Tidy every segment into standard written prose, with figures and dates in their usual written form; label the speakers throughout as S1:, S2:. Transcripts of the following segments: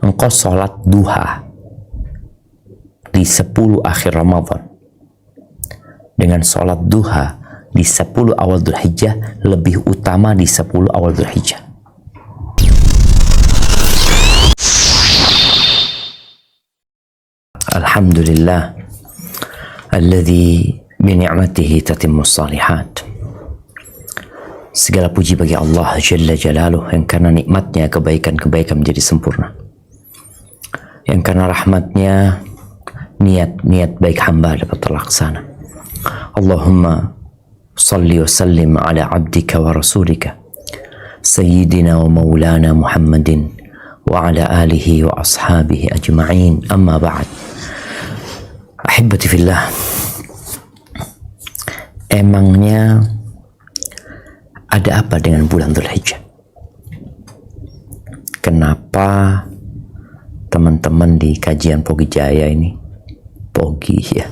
S1: engkau sholat duha di 10 akhir Ramadan dengan sholat duha di 10 awal Dzulhijjah lebih utama di 10 awal Dzulhijjah. Alhamdulillah alladzi bi ni'matihi tatimmus shalihat. Segala puji bagi Allah Jalla Jalaluh yang karena nikmatnya kebaikan-kebaikan menjadi sempurna, yang karena rahmatnya niat-niat baik hamba dapat terlaksana. Allahumma salli wa sallim ala abdika wa rasulika sayyidina wa maulana Muhammadin wa ala alihi wa ashabihi ajma'in, amma ba'd. Ahibati fillah, emangnya ada apa dengan bulan Dzulhijjah? Kenapa teman-teman di kajian Pogi Jaya ini, Pogi ya,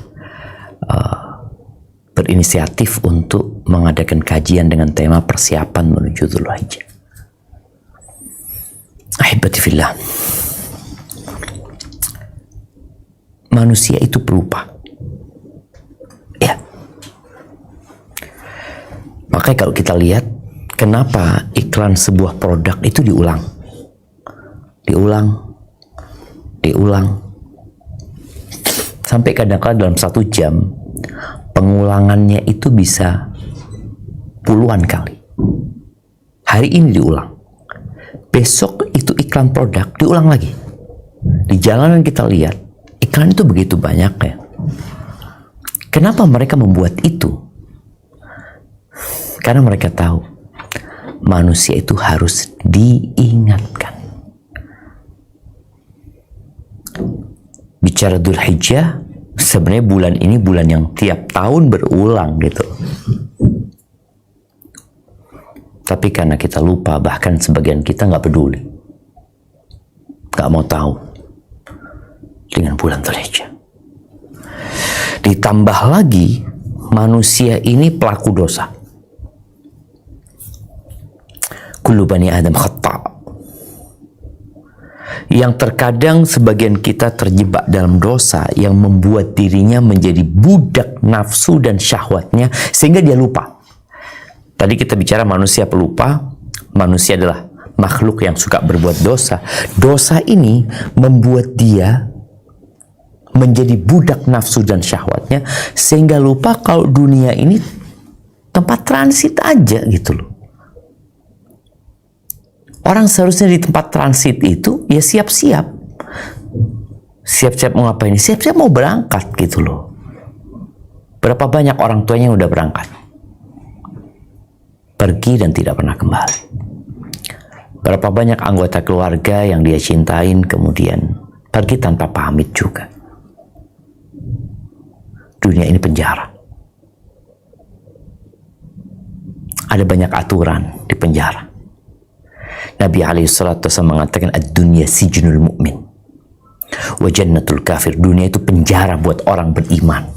S1: berinisiatif untuk mengadakan kajian dengan tema persiapan menuju Dzulhijjah? Ahibati fillah, manusia itu pelupa. Ya. Makanya kalau kita lihat kenapa iklan sebuah produk itu diulang, sampai kadang-kadang dalam 1 jam pengulangannya itu bisa puluhan kali. Hari ini diulang, besok itu iklan produk diulang lagi. Di jalanan kita lihat iklan itu begitu banyaknya. Kenapa mereka membuat itu? Karena mereka tahu manusia itu harus diingatkan. Bicara Dzulhijjah, sebenarnya bulan ini bulan yang tiap tahun berulang gitu. Tapi karena kita lupa, bahkan sebagian kita nggak peduli, nggak mau tahu dengan bulan Dzulhijjah. Ditambah lagi manusia ini pelaku dosa. Kullu bani Adam khata'. Yang terkadang sebagian kita terjebak dalam dosa yang membuat dirinya menjadi budak nafsu dan syahwatnya sehingga dia lupa. Tadi kita bicara manusia pelupa. Manusia adalah makhluk yang suka berbuat dosa. Dosa ini membuat dia menjadi budak nafsu dan syahwatnya sehingga lupa kalau dunia ini tempat transit aja gitu loh. Orang seharusnya di tempat transit itu ya siap-siap mau ngapain? Siap-siap mau berangkat gitu loh. Berapa banyak orang tuanya yang udah berangkat, pergi dan tidak pernah kembali. Berapa banyak anggota keluarga yang dia cintain kemudian pergi tanpa pamit juga. Dunia ini penjara. Ada banyak aturan di penjara. Nabi alaihissalatu wassalam mengatakan ad-dunya sijnul mu'min wa jannatul kafir. Dunia itu penjara buat orang beriman.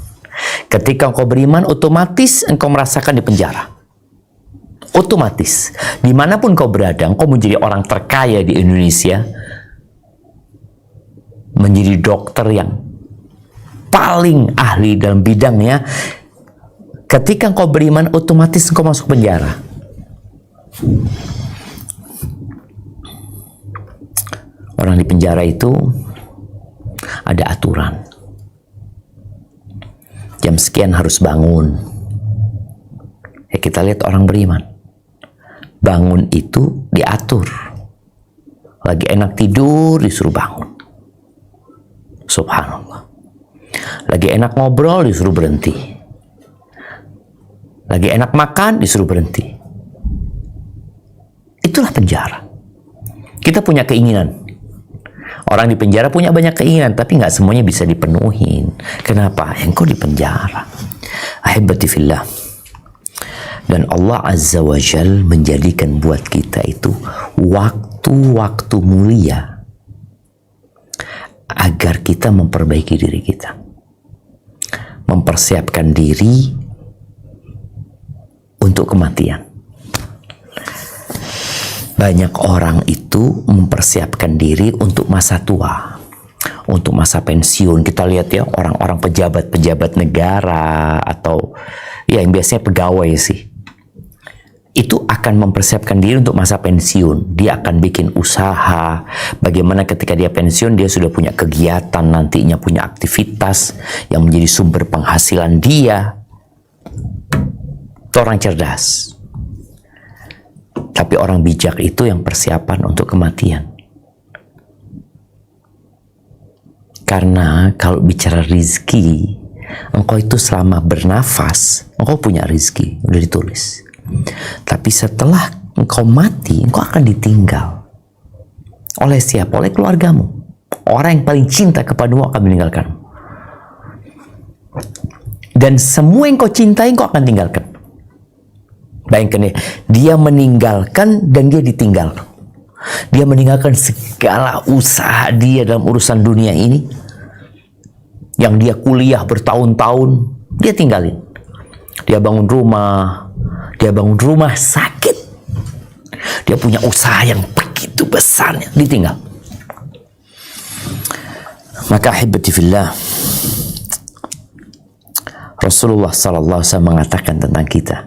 S1: Ketika engkau beriman, otomatis engkau merasakan di penjara. Otomatis. Dimanapun engkau berada, engkau menjadi orang terkaya di Indonesia, menjadi dokter yang paling ahli dalam bidangnya. Ketika engkau beriman, otomatis engkau masuk penjara. Orang di penjara itu ada aturan. Jam sekian harus bangun. Ya, kita lihat orang beriman. Bangun itu diatur. Lagi enak tidur disuruh bangun. Subhanallah. Lagi enak ngobrol disuruh berhenti. Lagi enak makan disuruh berhenti. Itulah penjara. Kita punya keinginan. Orang di penjara punya banyak keinginan, tapi nggak semuanya bisa dipenuhin. Kenapa? Engkau di penjara. Ahibati fillah. Dan Allah Azza wa Jal menjadikan buat kita itu waktu-waktu mulia agar kita memperbaiki diri kita, mempersiapkan diri untuk kematian. Banyak orang itu mempersiapkan diri untuk masa tua, untuk masa pensiun. Kita lihat ya, orang-orang pejabat-pejabat negara atau ya yang biasanya pegawai sih, itu akan mempersiapkan diri untuk masa pensiun. Dia akan bikin usaha, bagaimana ketika dia pensiun dia sudah punya kegiatan, nantinya punya aktivitas yang menjadi sumber penghasilan dia. Itu orang cerdas. Tapi orang bijak itu yang persiapan untuk kematian. Karena kalau bicara rizki, engkau itu selama bernafas, engkau punya rizki, udah ditulis. Tapi setelah engkau mati, engkau akan ditinggal. Oleh siapa? Oleh keluargamu. Orang yang paling cinta kepadamu akan meninggalkanmu. Dan semua yang kau cintai, engkau akan tinggalkan. Bayangkan ya, dia meninggalkan dan dia ditinggalkan. Dia meninggalkan segala usaha dia dalam urusan dunia ini. Yang dia kuliah bertahun-tahun, dia tinggalin. Dia bangun rumah sakit. Dia punya usaha yang begitu besarnya, ditinggal. Maka ahibati fillah, Rasulullah SAW mengatakan tentang kita.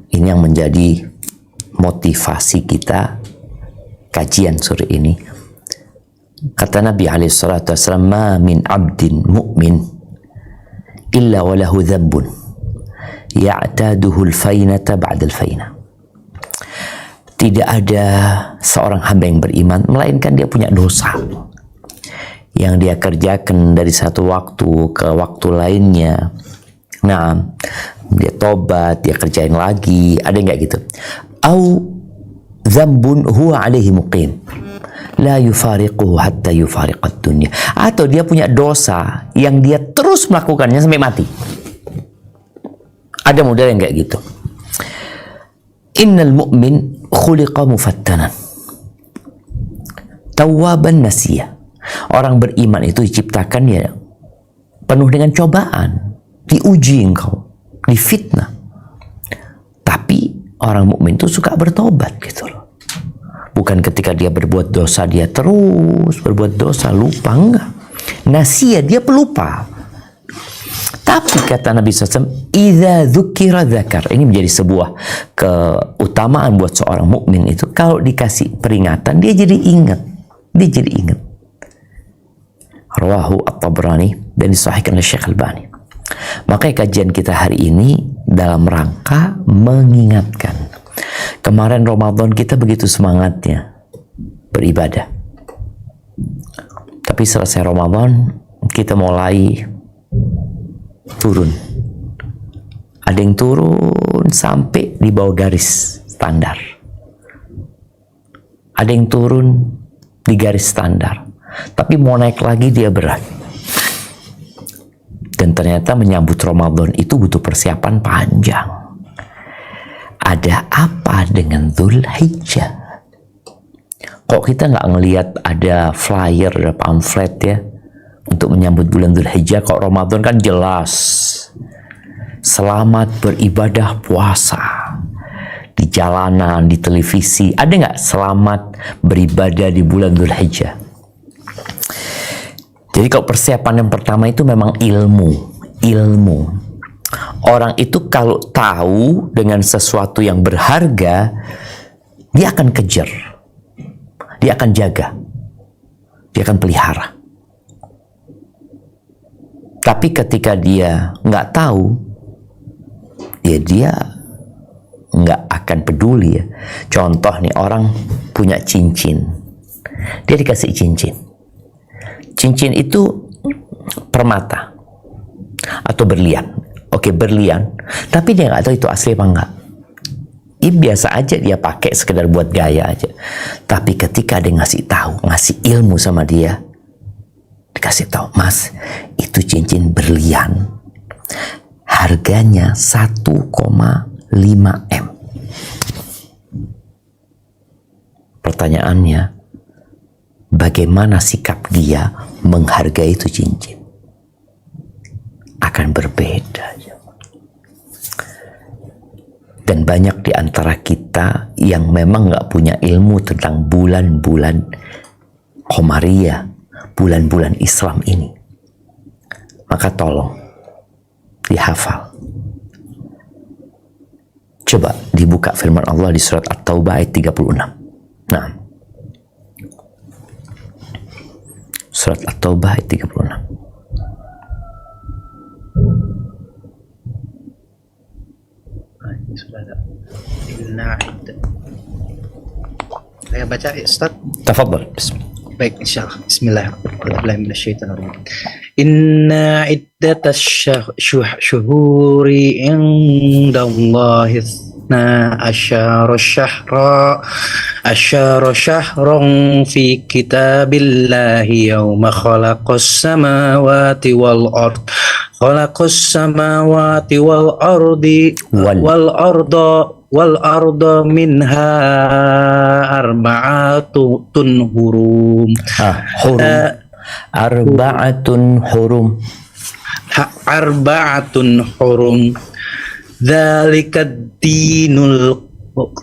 S1: Ini yang menjadi motivasi kita kajian sore ini. Kata Nabi SAW, "Ma min abdin mu'min illa walahu dhanbun ya'taduhu al-fainata ba'da al-fainah." Tidak ada seorang hamba yang beriman melainkan dia punya dosa yang dia kerjakan dari satu waktu ke waktu lainnya. Nah, dia tobat, dia kerjain lagi, ada nggak gitu? Au dzambun huwa alaihi muqim la yufariquhu hatta yufariqad dunya. Atau dia punya dosa yang dia terus melakukannya sampai mati. Ada model yang kayak gitu. Innal mu'min khuliqa mufattanan tawwaban nasiyah. Orang beriman itu diciptakan ya penuh dengan cobaan, diuji engkau, difitnah. Tapi orang mukmin itu suka bertobat gitu loh. Bukan ketika dia berbuat dosa dia terus berbuat dosa, lupa, enggak. Nasiyah, dia pelupa. Tapi kata Nabi SAW, idza dzukira dzakar. Ini menjadi sebuah keutamaan buat seorang mukmin itu, kalau dikasih peringatan dia jadi ingat. Dia jadi ingat. Rawahu At-Tabrani dan disahihkan oleh Syekh Albani. Maka kajian kita hari ini dalam rangka mengingatkan. Kemarin Ramadan kita begitu semangatnya beribadah. Tapi selesai Ramadan kita mulai turun. Ada yang turun sampai di bawah garis standar. Ada yang turun di garis standar. Tapi mau naik lagi dia berat. Dan ternyata menyambut Ramadan itu butuh persiapan panjang. Ada apa dengan Dzulhijjah? Kok kita nggak ngelihat ada flyer, ada pamflet ya untuk menyambut bulan Dzulhijjah? Kok Ramadan kan jelas selamat beribadah puasa di jalanan, di televisi. Ada nggak selamat beribadah di bulan Dzulhijjah? Jadi kalau persiapan yang pertama itu memang ilmu. Orang itu kalau tahu dengan sesuatu yang berharga, dia akan kejar, dia akan jaga, dia akan pelihara. Tapi ketika dia nggak tahu, ya dia nggak akan peduli ya. Contoh nih, orang punya cincin, dia dikasih cincin. Cincin itu permata atau berlian. Oke, berlian, tapi dia nggak tahu itu asli apa enggak. Ini biasa aja dia pakai sekedar buat gaya aja. Tapi ketika dia ngasih tahu, ngasih ilmu sama dia, dikasih tahu, "Mas, itu cincin berlian. Harganya 1,5 M." Pertanyaannya, bagaimana sikap dia menghargai itu cincin? Akan berbeda. Dan banyak di antara kita yang memang nggak punya ilmu tentang bulan-bulan Qamariyah, bulan-bulan Islam ini. Maka tolong dihafal. Coba dibuka firman Allah di surat At-Taubah ayat 36. Nah, surat At-Taubah ayat 36.
S2: Saya baca ya Ustaz.
S1: Tafadhal. Bismillah.
S2: Baik, insyaallah. Bismillahirrahmanirrahim. Inna iddatasy syuhuri indallahi asyara syahran fi kitabillahi yawma khalaqas samawati wal ard wal arda minha arba'atun hurum. Arba'atun hurum. Dzalika ad-dinul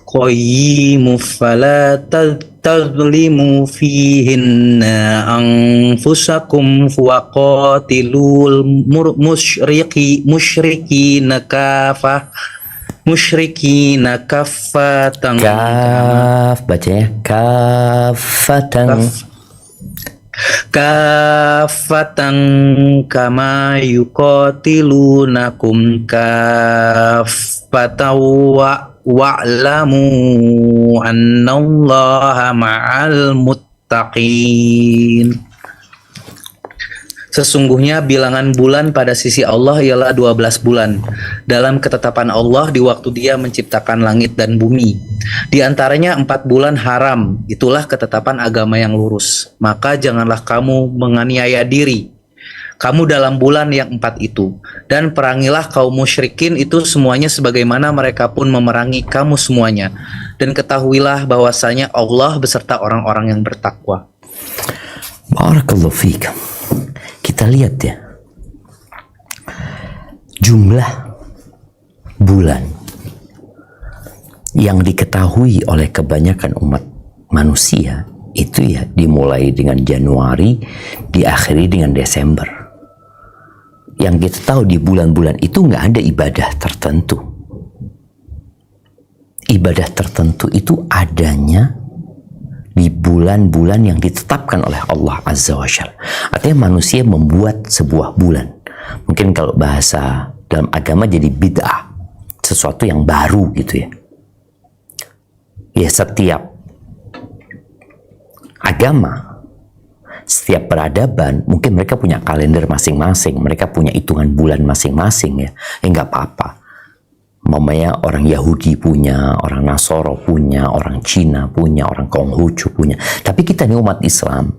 S2: qayyim fala tazlimu fihinna anfusakum wa qatilul musyrikina kaffatan.
S1: Kaf, bacanya
S2: Kafatan kama yuqatilunakum kaffatan wa'lamu annallaha ma'al muttaqin. Sesungguhnya bilangan bulan pada sisi Allah ialah 12 bulan. Dalam ketetapan Allah di waktu Dia menciptakan langit dan bumi. Di antaranya 4 bulan haram. Itulah ketetapan agama yang lurus. Maka janganlah kamu menganiaya diri kamu dalam bulan yang 4 itu. Dan perangilah kaum musyrikin itu semuanya sebagaimana mereka pun memerangi kamu semuanya. Dan ketahuilah bahwasanya Allah beserta orang-orang yang bertakwa.
S1: Barakallahu fiik. Kita lihat ya, jumlah bulan yang diketahui oleh kebanyakan umat manusia itu ya dimulai dengan Januari, diakhiri dengan Desember. Yang kita tahu di bulan-bulan itu nggak ada ibadah tertentu. Ibadah tertentu itu adanya di bulan-bulan yang ditetapkan oleh Allah Azza wa Jalla. Artinya manusia membuat sebuah bulan. Mungkin kalau bahasa dalam agama jadi bid'ah, sesuatu yang baru gitu ya. Ya, setiap agama, setiap peradaban, mungkin mereka punya kalender masing-masing, mereka punya hitungan bulan masing-masing ya. Nggak apa-apa. Mamanya orang Yahudi punya, orang Nasoro punya, orang Cina punya, orang Konghucu punya. Tapi kita ini umat Islam,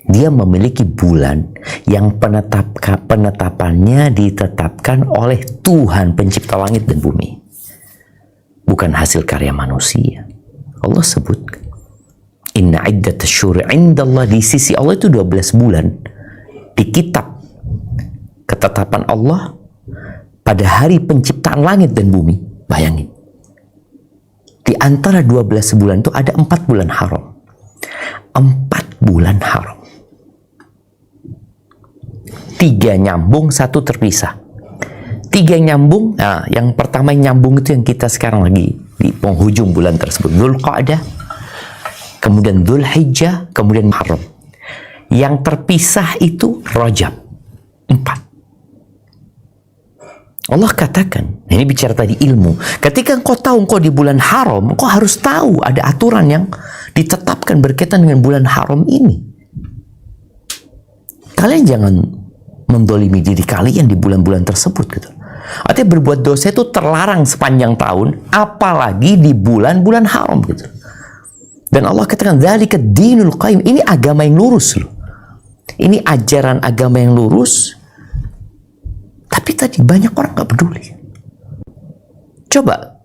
S1: dia memiliki bulan yang penetapannya ditetapkan oleh Tuhan pencipta langit dan bumi. Bukan hasil karya manusia. Allah sebut, Inna iddatasy syuhuri indallah, di sisi Allah itu 12 bulan. Di kitab ketetapan Allah pada hari penciptaan langit dan bumi. Bayangin. Di antara 12 bulan itu ada 4 bulan haram. 4 bulan haram. 3 nyambung, 1 terpisah. 3 nyambung, nah, yang pertama yang nyambung itu yang kita sekarang lagi di penghujung bulan tersebut. Dzulqa'dah, kemudian Dzulhijjah, kemudian Muharram. Yang terpisah itu Rajab. 4. Allah katakan, ini bicara tadi ilmu. Ketika engkau tahu engkau di bulan haram, engkau harus tahu ada aturan yang ditetapkan berkaitan dengan bulan haram ini. Kalian jangan mendolimi diri kalian di bulan-bulan tersebut gitu. Artinya berbuat dosa itu terlarang sepanjang tahun, apalagi di bulan-bulan haram gitu. Dan Allah katakan, dzalika dinul qayyim, ini agama yang lurus loh. Ini ajaran agama yang lurus. Tapi tadi banyak orang gak peduli. Coba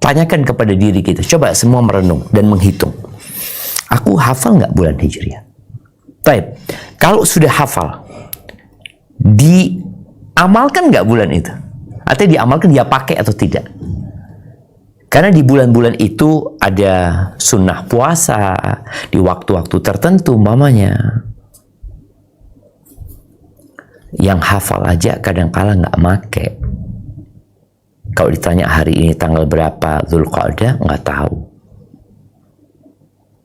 S1: tanyakan kepada diri kita. Coba semua merenung dan menghitung. Aku hafal gak bulan Hijriah? Baik. Kalau sudah hafal, diamalkan gak bulan itu? Artinya diamalkan, dia pakai atau tidak? Karena di bulan-bulan itu ada sunnah puasa di waktu-waktu tertentu, mamanya. Yang hafal aja kadang-kala nggak make. Kalau ditanya hari ini tanggal berapa Dzulqa'dah, nggak tahu.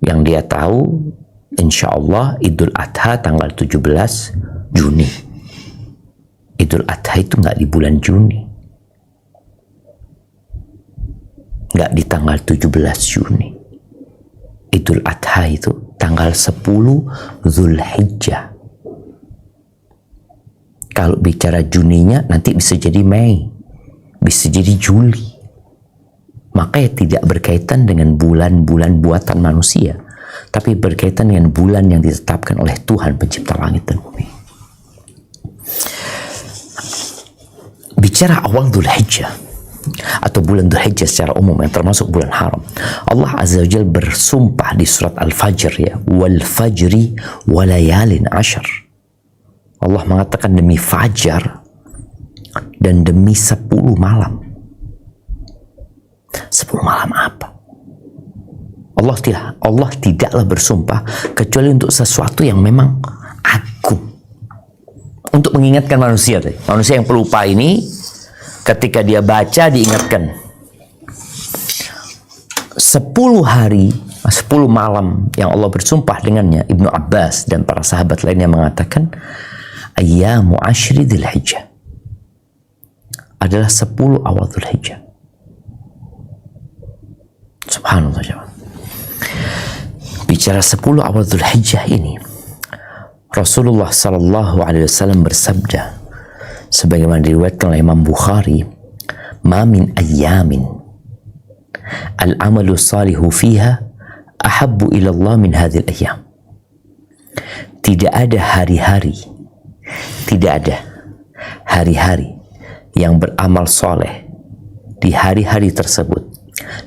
S1: Yang dia tahu, insya Allah Idul Adha tanggal 17 Juni. Idul Adha itu nggak di bulan Juni. Nggak di tanggal 17 Juni. Idul Adha itu tanggal 10 Zulhijjah. Kalau bicara Juninya nanti bisa jadi Mei, bisa jadi Juli. Makanya tidak berkaitan dengan bulan-bulan buatan manusia, tapi berkaitan dengan bulan yang ditetapkan oleh Tuhan pencipta langit dan bumi. Bicara awal Zulhijjah atau bulan Dzulhijjah secara umum yang termasuk bulan haram, Allah Azza wa Jalla bersumpah di surat Al-Fajr, ya, wal fajri walayalin ashar. Allah mengatakan demi fajar dan demi 10 malam. 10 malam apa? Allah tidaklah bersumpah kecuali untuk sesuatu yang memang agung, untuk mengingatkan manusia. Manusia yang pelupa ini ketika dia baca diingatkan 10 hari, 10 malam yang Allah bersumpah dengannya. Ibnu Abbas dan para sahabat lainnya mengatakan ayyamu ashri Dzulhijjah adalah 10 awal Dzulhijjah. Subhanallah. Bicara 10 awal Dzulhijjah ini, Rasulullah sallallahu alaihi wasallam bersabda sebagaimana diriwayatkan oleh Imam Bukhari, "Ma min ayyamin al-amalu salihu fiha ahabbu ila Allah min hadhil ayyam." Tidak ada hari-hari yang beramal soleh di hari-hari tersebut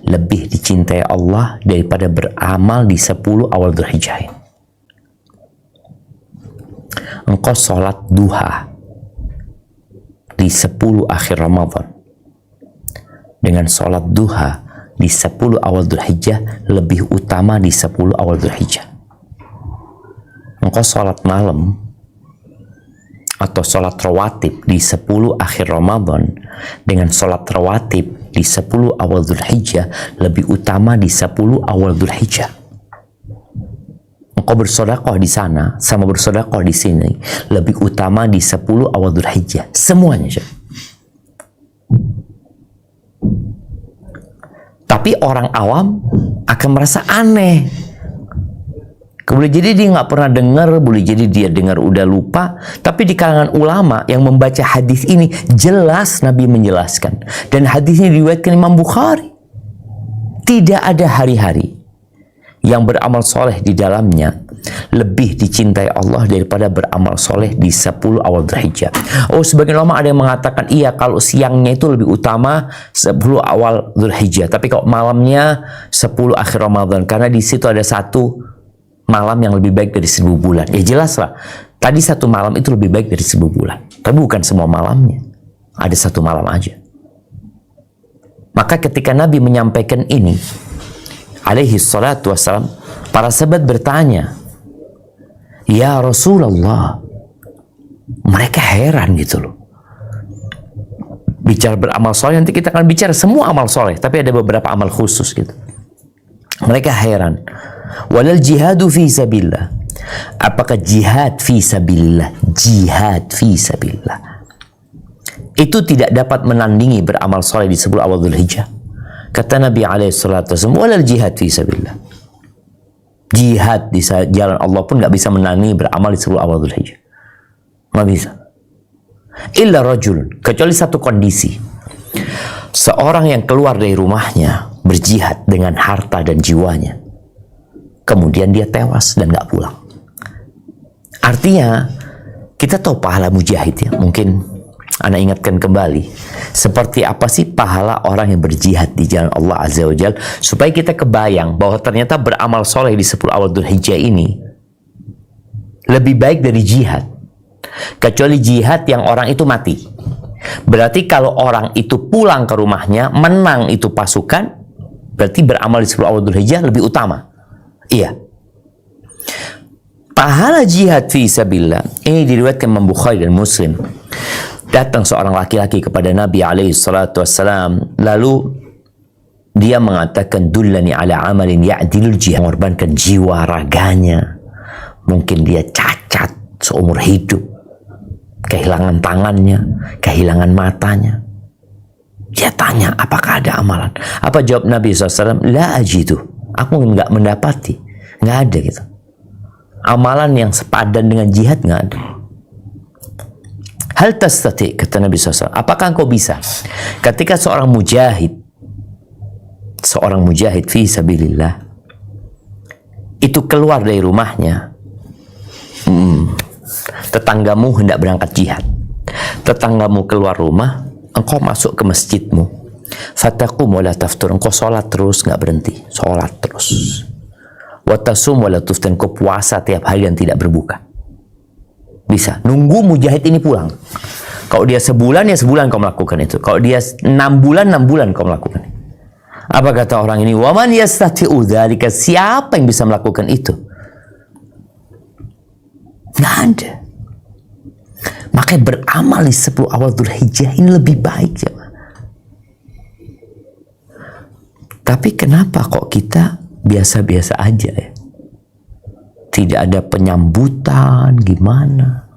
S1: lebih dicintai Allah daripada beramal di 10 awal Dzulhijjah ini. Engkau sholat duha di 10 akhir Ramadan dengan sholat duha di 10 awal Dzulhijjah lebih utama di 10 awal Dzulhijjah. Engkau sholat malam atau sholat rawatib di 10 akhir Ramadan dengan sholat rawatib di 10 awal Dzulhijjah lebih utama di 10 awal Dzulhijjah. Engkau bersedekah di sana sama bersedekah di sini lebih utama di 10 awal Dzulhijjah. Semuanya. Tapi orang awam akan merasa aneh. Boleh jadi dia nggak pernah dengar, boleh jadi dia dengar udah lupa. Tapi di kalangan ulama yang membaca hadis ini jelas Nabi menjelaskan, dan hadis ini diriwayatkan Imam Bukhari. Tidak ada hari-hari yang beramal soleh di dalamnya lebih dicintai Allah daripada beramal soleh di 10 awal Dzulhijjah. Oh, sebagian ulama ada yang mengatakan iya, kalau siangnya itu lebih utama 10 awal Dzulhijjah, tapi kalau malamnya 10 akhir Ramadan, karena di situ ada satu malam yang lebih baik dari 1000 bulan. Ya jelas lah, tadi satu malam itu lebih baik dari 1000 bulan, tapi bukan semua malamnya, ada satu malam aja. Maka ketika Nabi menyampaikan ini alaihi salatu wassalam, para sahabat bertanya, ya Rasulullah, mereka heran gitu loh. Bicara beramal soleh, nanti kita akan bicara semua amal soleh, tapi ada beberapa amal khusus gitu. Mereka heran. Walal jihadu fi sabilillah. Apakah jihad fi sabilillah? Jihad fi sabilillah itu tidak dapat menandingi beramal soleh di 10 awal Dzulhijjah? Kata Nabi alaihi salatu wasallam, walal jihad fi sabilillah. Jihad di jalan Allah pun nggak bisa menandingi beramal di 10 awal Dzulhijjah. Nggak bisa. Illa rajul, kecuali satu kondisi. Seorang yang keluar dari rumahnya berjihad dengan harta dan jiwanya, kemudian dia tewas dan nggak pulang. Artinya kita tahu pahala mujahid ya. Mungkin Anda ingatkan kembali seperti apa sih pahala orang yang berjihad di jalan Allah Azza wa Jalla, supaya kita kebayang bahwa ternyata beramal soleh di 10 awal Dzulhijjah ini lebih baik dari jihad, kecuali jihad yang orang itu mati. Berarti kalau orang itu pulang ke rumahnya, menang itu pasukan, Berarti beramal di 10 awal Dzulhijjah lebih utama. Iya. Pahala jihad fi sabilillah ini diriwayatkan Imam Bukhari dan Muslim. Datang seorang laki-laki kepada Nabi alaihi salatu wassalam, lalu dia mengatakan, dullani ala amalin ya'dilul jihad, mengorbankan jiwa raganya. Mungkin dia cacat seumur hidup, kehilangan tangannya, kehilangan matanya. Dia tanya, apakah ada amalan? Apa jawab Nabi SAW? La ajidu, aku nggak mendapati, nggak ada gitu. Amalan yang sepadan dengan jihad nggak ada. Hal tastati, kata Nabi SAW, apakah engkau bisa? Ketika seorang mujahid fi sabilillah itu keluar dari rumahnya, tetanggamu hendak berangkat jihad, tetanggamu keluar rumah, engkau masuk ke masjidmu, fataqum wala taftur, engkau sholat terus, nggak berhenti, sholat terus, watasum wala tuftir, engkau puasa tiap hari dan tidak berbuka. Bisa nunggu mujahid ini pulang. Kalau dia sebulan, ya sebulan kau melakukan itu. Kalau dia 6 bulan, 6 bulan kau melakukan itu. Apa kata orang ini? Waman yastati'u dzalika, siapa yang bisa melakukan itu? Nggak ada. Makanya beramal di 10 awal Dzulhijjah ini lebih baik, jemaah. Tapi kenapa kok kita biasa-biasa aja ya? Tidak ada penyambutan gimana?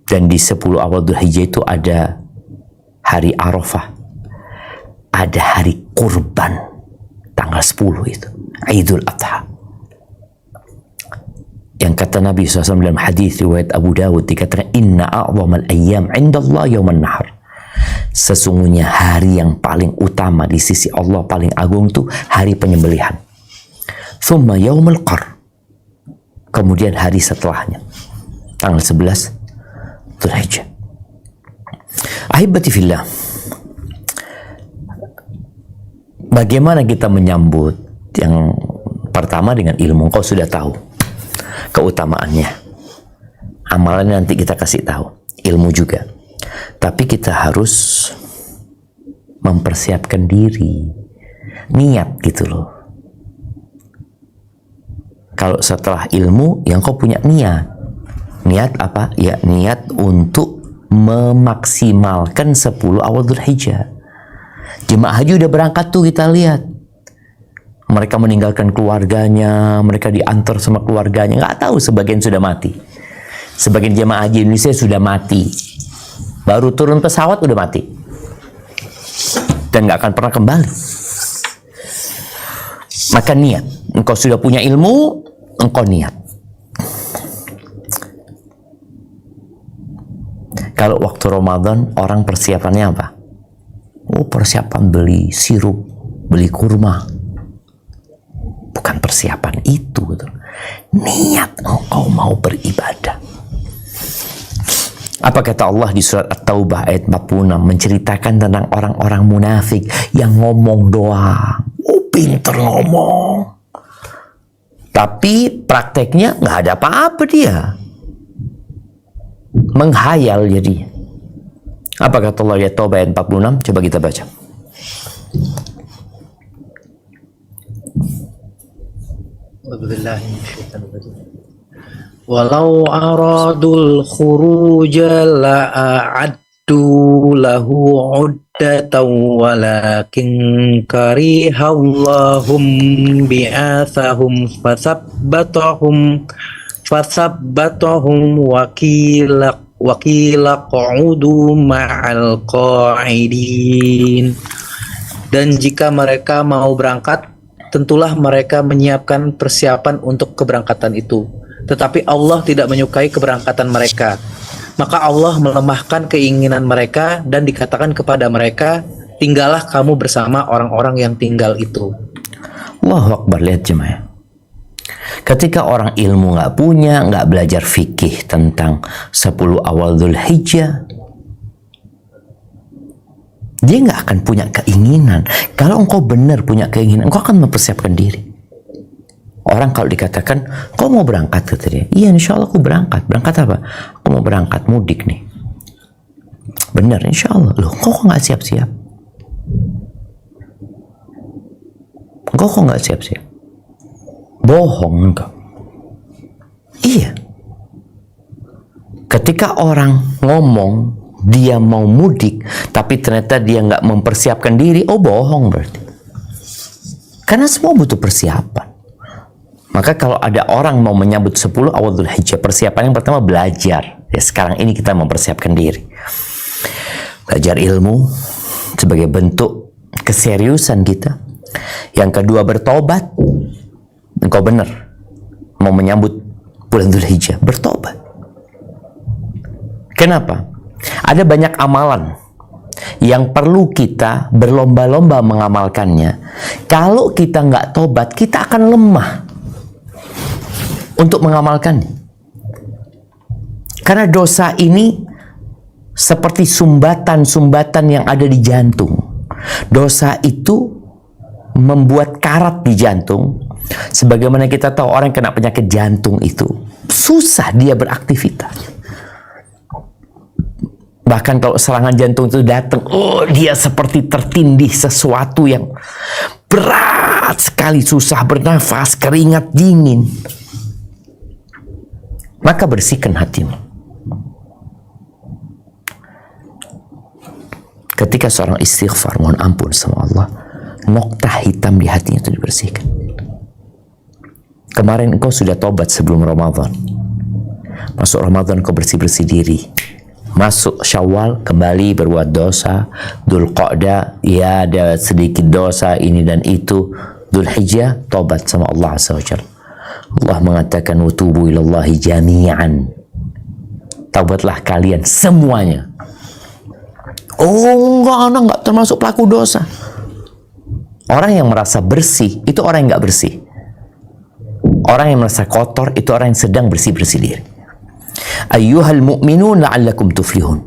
S1: Dan di 10 awal Dzulhijjah itu ada hari Arafah, ada hari kurban, tanggal 10 itu, Idul Adha. Yang kata Nabi SAW dalam hadis riwayat Abu Dawud, dikatakan, inna a'zamal ayyam indallah yauman nahar. Sesungguhnya hari yang paling utama di sisi Allah, paling agung itu hari penyembelihan. Thumma yaumul qar, kemudian hari setelahnya, tanggal 11 Dzulhijjah. Ahibati fillah, bagaimana kita menyambut? Yang pertama dengan ilmu. Kau sudah tahu keutamaannya, amalannya nanti kita kasih tahu, ilmu juga. Tapi kita harus mempersiapkan diri, niat gitu loh. Kalau setelah ilmu, yang kau punya niat. Niat apa? Ya niat untuk memaksimalkan 10 awal Dzulhijjah. Jemaah haji udah berangkat tuh, kita lihat. Mereka meninggalkan keluarganya, mereka diantar sama keluarganya. Nggak tahu, sebagian sudah mati. Sebagian jemaah haji Indonesia sudah mati. Baru turun pesawat udah mati. Dan nggak akan pernah kembali. Maka niat. Engkau sudah punya ilmu, engkau niat. Kalau waktu Ramadan, orang persiapannya apa? Oh, persiapan beli sirup, beli kurma. Bukan persiapan itu. Gitu. Niat engkau mau beribadah. Apa kata Allah di surat At-Taubah ayat 46, menceritakan tentang orang-orang munafik yang ngomong doang. Oh, pinter ngomong. Tapi prakteknya nggak ada apa-apa dia. Menghayal jadi. Apa kata Allah di At-Taubah ayat 46? Coba kita baca.
S2: Walau aradul khuruja la'addu lahu uddatan walakin karihallahum bi'athahum fathabbatahum wakila qa'udu ma'al qa'idin. Dan jika mereka mau berangkat, tentulah mereka menyiapkan persiapan untuk keberangkatan itu. Tetapi Allah tidak menyukai keberangkatan mereka. Maka Allah melemahkan keinginan mereka dan dikatakan kepada mereka, tinggallah kamu bersama orang-orang yang tinggal itu.
S1: Allahu Akbar, lihat jemaah. Ketika orang ilmu nggak punya, nggak belajar fikih tentang 10 awal Dzulhijjah, dia nggak akan punya keinginan. Kalau engkau benar punya keinginan, engkau akan mempersiapkan diri. Orang kalau dikatakan, kau mau berangkat, kata dia, iya insya Allah aku berangkat. Berangkat apa? Aku mau berangkat mudik nih. Benar, insya Allah. Loh, kok nggak siap-siap? Engkau kok nggak siap-siap? Bohong engkau. Iya. Ketika orang ngomong dia mau mudik, tapi ternyata dia nggak mempersiapkan diri, oh bohong berarti. Karena semua butuh persiapan. Maka kalau ada orang mau menyambut 10 awal Dzulhijjah, persiapan yang pertama belajar. Ya sekarang ini kita mempersiapkan diri. Belajar ilmu sebagai bentuk keseriusan kita. Yang kedua bertobat. Engkau benar mau menyambut bulan Dzulhijjah, bertobat. Kenapa? Ada banyak amalan yang perlu kita berlomba-lomba mengamalkannya. Kalau kita nggak tobat, kita akan lemah untuk mengamalkannya. Karena dosa ini seperti sumbatan-sumbatan yang ada di jantung. Dosa itu membuat karat di jantung. Sebagaimana kita tahu orang yang kena penyakit jantung itu susah dia beraktivitas. Bahkan kalau serangan jantung itu datang, oh dia seperti tertindih sesuatu yang berat sekali, susah bernafas, keringat dingin. Maka bersihkan hatimu. Ketika seorang istighfar, mohon ampun sama Allah, noktah hitam di hatinya itu dibersihkan. Kemarin engkau sudah tobat sebelum Ramadan. Masuk Ramadan kau bersih-bersih diri. Masuk Syawal kembali berbuat dosa. Dzulqa'dah ya ada sedikit dosa ini dan itu. Dzulhijjah tobat sama Allah Azza wa Jalla. Allah mengatakan wutubu ilallahi jami'an. Taubatlah kalian semuanya. Oh enggak, anak enggak termasuk pelaku dosa. Orang yang merasa bersih itu orang yang enggak bersih. Orang yang merasa kotor itu orang yang sedang bersih-bersih diri. Ayyuhal mu'minun la'allakum tuflihun.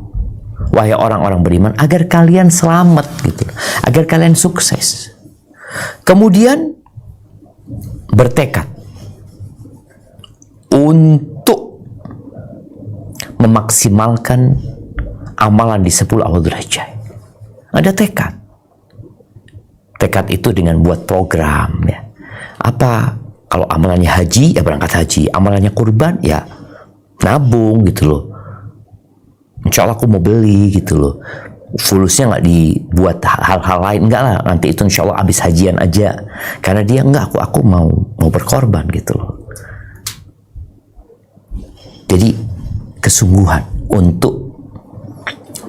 S1: Wahai orang-orang beriman, agar kalian selamat gitu. Agar kalian sukses. Kemudian bertekad untuk memaksimalkan amalan di 10 awal Dzulhijjah. Ada tekad. Tekad itu dengan buat program ya. Apa kalau amalannya haji ya berangkat haji, amalannya kurban ya nabung gitu loh. Insya Allah aku mau beli gitu loh. Fulusnya nggak dibuat hal-hal lain, enggak lah. Nanti itu insya Allah habis hajian aja. Karena dia enggak, aku mau berkorban gitu loh. Jadi kesungguhan untuk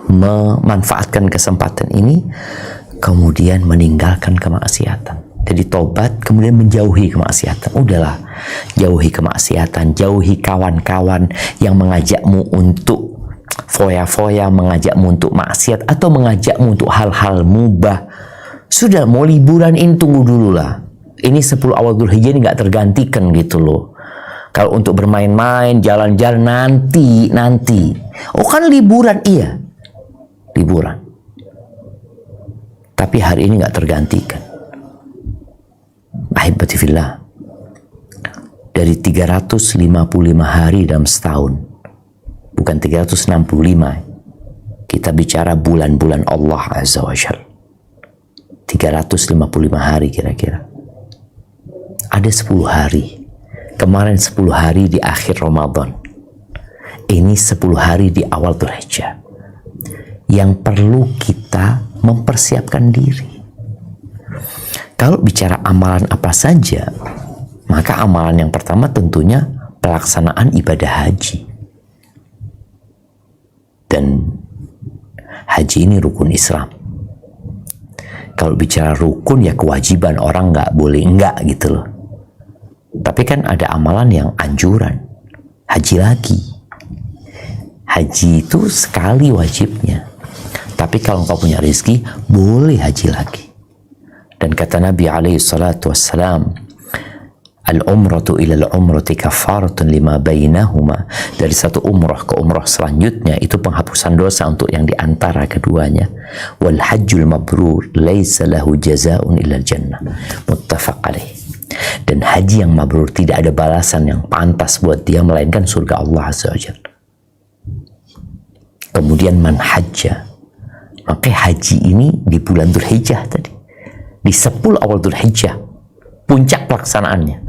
S1: memanfaatkan kesempatan ini, kemudian meninggalkan kemaksiatan. Jadi tobat, kemudian menjauhi kemaksiatan. Udahlah, jauhi kemaksiatan, jauhi kawan-kawan yang mengajakmu untuk foya-foya, mengajakmu untuk maksiat, atau mengajakmu untuk hal-hal mubah. Sudah, mau liburan ini tunggu dulu lah. Ini 10 awal Dzulhijjah ini nggak tergantikan gitu loh. Kalau untuk bermain-main, jalan-jalan nanti. Oh kan liburan, iya. Liburan. Tapi hari ini nggak tergantikan. Ahibati fillah, dari 355 hari dalam setahun, bukan 365, kita bicara bulan-bulan Allah Azza wa Jalla. 355 hari kira-kira. Ada 10 hari. Kemarin 10 hari di akhir Ramadan. Ini 10 hari di awal Dzulhijjah. Yang perlu kita mempersiapkan diri. Kalau bicara amalan apa saja, maka amalan yang pertama tentunya pelaksanaan ibadah haji. Dan haji ini rukun Islam. Kalau bicara rukun ya kewajiban, orang nggak boleh enggak gitu loh. Tapi kan ada amalan yang anjuran. Haji lagi. Haji itu sekali wajibnya. Tapi kalau engkau punya rezeki, boleh haji lagi. Dan kata Nabi alaihi salatu wassalam, al-umratu ila al-umrati kafaratun lima bainahuma. Dari satu umrah ke umrah selanjutnya itu penghapusan dosa untuk yang diantara keduanya. Wal hajjul mabrur laisa lahu jazaa'un illa al-jannah. Muttafaq alaih. Dan haji yang mabrur tidak ada balasan yang pantas buat dia melainkan surga Allah Azza wa Jalla. Kemudian man hajja, maka haji ini di bulan Dzulhijjah tadi, di 10 awal Dzulhijjah, puncak pelaksanaannya.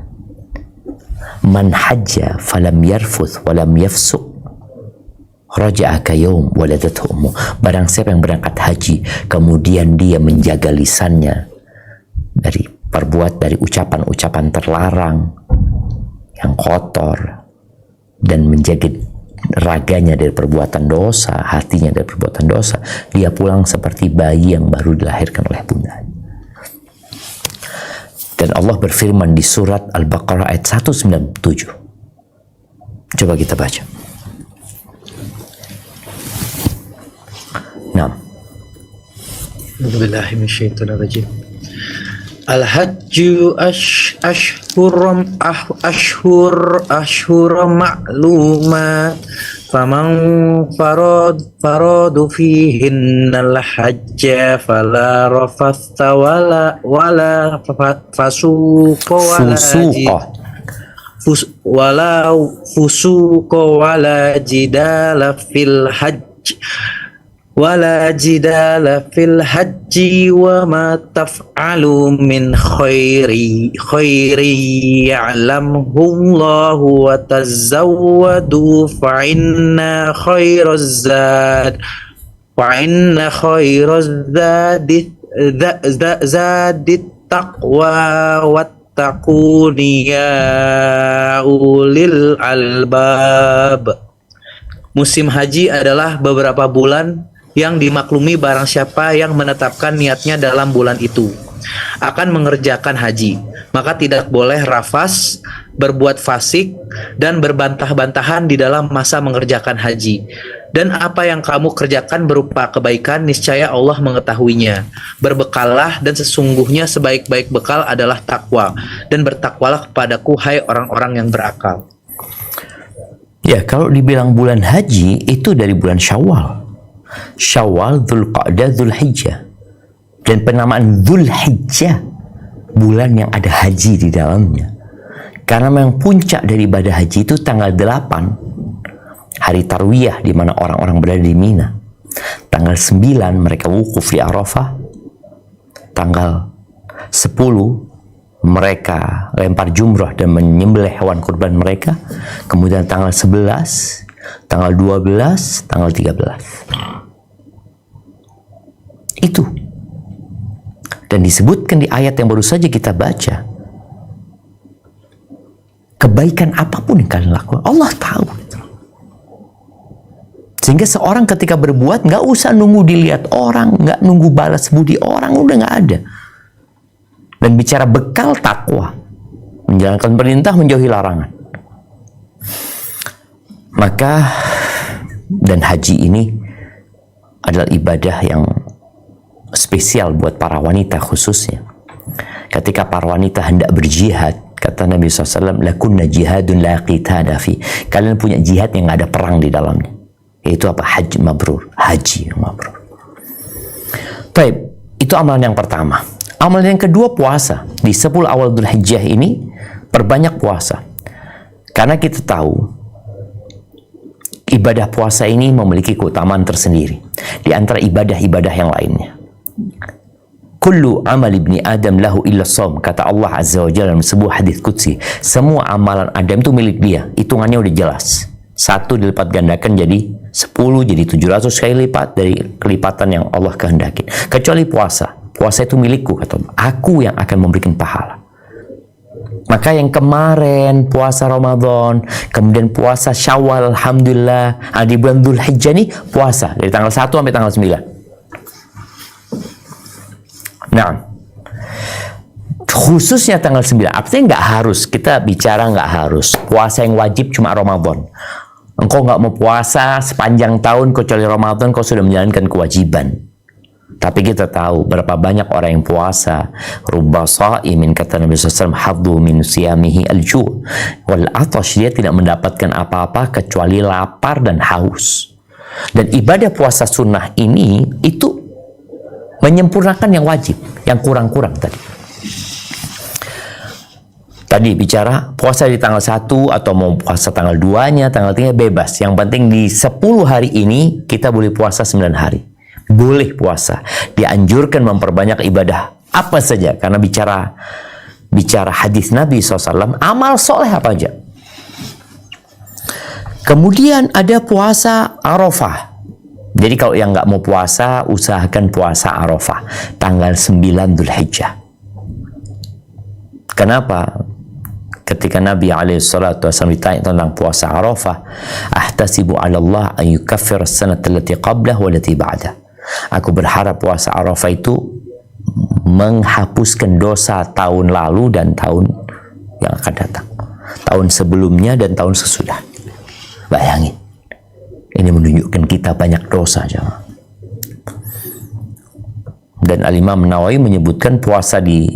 S1: Man hajja falam yarfuth walam yafsuq raja'a kayawm waladathu ummu. Barang siapa yang berangkat haji kemudian dia menjaga lisannya dari ucapan-ucapan terlarang yang kotor dan menjaga raganya dari perbuatan dosa, hatinya dari perbuatan dosa, dia pulang seperti bayi yang baru dilahirkan oleh bundanya. Dan Allah berfirman di surat Al-Baqarah ayat 197. Coba kita baca. Nah.
S2: Bismillahirrahmanirrahim. Al-hajju ashhur ma'lumat faman faradu fihinnal hajja fala rafatha wala fusuqa wala jidala fil hajj wala jidala fil hajji wa ma taf'alu min khairi ya'lamhu Allahu wa tazawwadu fa inna khairaz zadi taqwa wattaquni ya ulil albab. Musim haji adalah beberapa bulan yang dimaklumi barang siapa yang menetapkan niatnya dalam bulan itu akan mengerjakan haji, maka tidak boleh rafas, berbuat fasik, dan berbantah-bantahan di dalam masa mengerjakan haji. Dan apa yang kamu kerjakan berupa kebaikan, niscaya Allah mengetahuinya. Berbekallah, dan sesungguhnya sebaik-baik bekal adalah takwa, dan bertakwalah kepadaku, hai orang-orang yang berakal.
S1: Ya, kalau dibilang bulan haji itu dari bulan Syawal. Syawal, Dzulqa'dah, Dzulhijjah. Dan penamaan Dzulhijjah, bulan yang ada haji di dalamnya. Karena memang puncak dari ibadah haji itu tanggal 8, hari Tarwiyah, di mana orang-orang berada di Mina. Tanggal 9 mereka wukuf di Arafah. Tanggal 10 mereka lempar jumrah dan menyembelih hewan kurban mereka. Kemudian tanggal 11, tanggal 12, tanggal 13. Itu. Dan disebutkan di ayat yang baru saja kita baca. Kebaikan apapun yang kalian lakukan, Allah tahu. Sehingga seorang ketika berbuat, nggak usah nunggu dilihat orang, nggak nunggu balas budi orang, udah nggak ada. Dan bicara bekal takwa, menjalankan perintah, menjauhi larangan. Maka, dan haji ini adalah ibadah yang spesial buat para wanita khususnya. Ketika para wanita hendak berjihad, kata Nabi SAW, lakunna jihadun la qitada fi. Kalian punya jihad yang ada perang di dalamnya. Yaitu apa? Haji mabrur. Haji yang mabrur. Baik, itu amalan yang pertama. Amalan yang kedua, puasa. Di 10 awal Dzulhijjah ini, perbanyak puasa. Karena kita tahu, ibadah puasa ini memiliki keutamaan tersendiri. Di antara ibadah-ibadah yang lainnya. Kullu amal ibni Adam lahu illa shaum, kata Allah Azza wa Jalla dalam sebuah hadis qudsi. Semua amalan Adam itu milik dia, hitungannya udah jelas. 1 dilipat gandakan jadi 10, jadi 700 kali lipat dari kelipatan yang Allah kehendaki. Kecuali puasa. Puasa itu milikku, kata Allah. Aku yang akan memberikan pahala. Maka yang kemarin puasa Ramadan, kemudian puasa Syawal, alhamdulillah, di bulan Dzulhijjah ini puasa dari tanggal 1 sampai tanggal 9. Nah, khususnya tanggal 9, artinya nggak harus, kita bicara nggak harus. Puasa yang wajib cuma Ramadan. Engkau nggak mau puasa sepanjang tahun kecuali Ramadan, kau sudah menjalankan kewajiban. Tapi kita tahu berapa banyak orang yang puasa. Rubba sha'imin, kata Nabi SAW, haddu min siyamihi al-ju' wal atash. Dia tidak mendapatkan apa-apa kecuali lapar dan haus. Dan ibadah puasa sunnah ini itu menyempurnakan yang wajib, yang kurang-kurang tadi. Tadi bicara puasa di tanggal 1 atau mau puasa tanggal 2-nya, tanggal 3 bebas. Yang penting di 10 hari ini kita boleh puasa 9 hari. Boleh puasa. Dianjurkan memperbanyak ibadah apa saja, karena bicara bicara hadis Nabi SAW, amal soleh apa aja. Kemudian ada puasa Arafah. Jadi kalau yang nggak mau puasa, usahakan puasa Arafah, tanggal 9 Dzulhijjah. Kenapa? Ketika Nabi SAW ditanya tentang puasa Arafah, ahtasibu ala Allah an yukaffir as-sanata allati qablah wa allati ba'dah. Aku berharap puasa Arafah itu menghapuskan dosa tahun lalu dan tahun yang akan datang, tahun sebelumnya dan tahun sesudah. Bayangin, ini menunjukkan kita banyak dosa, jemaah. Dan Al-Imam Nawawi menyebutkan puasa di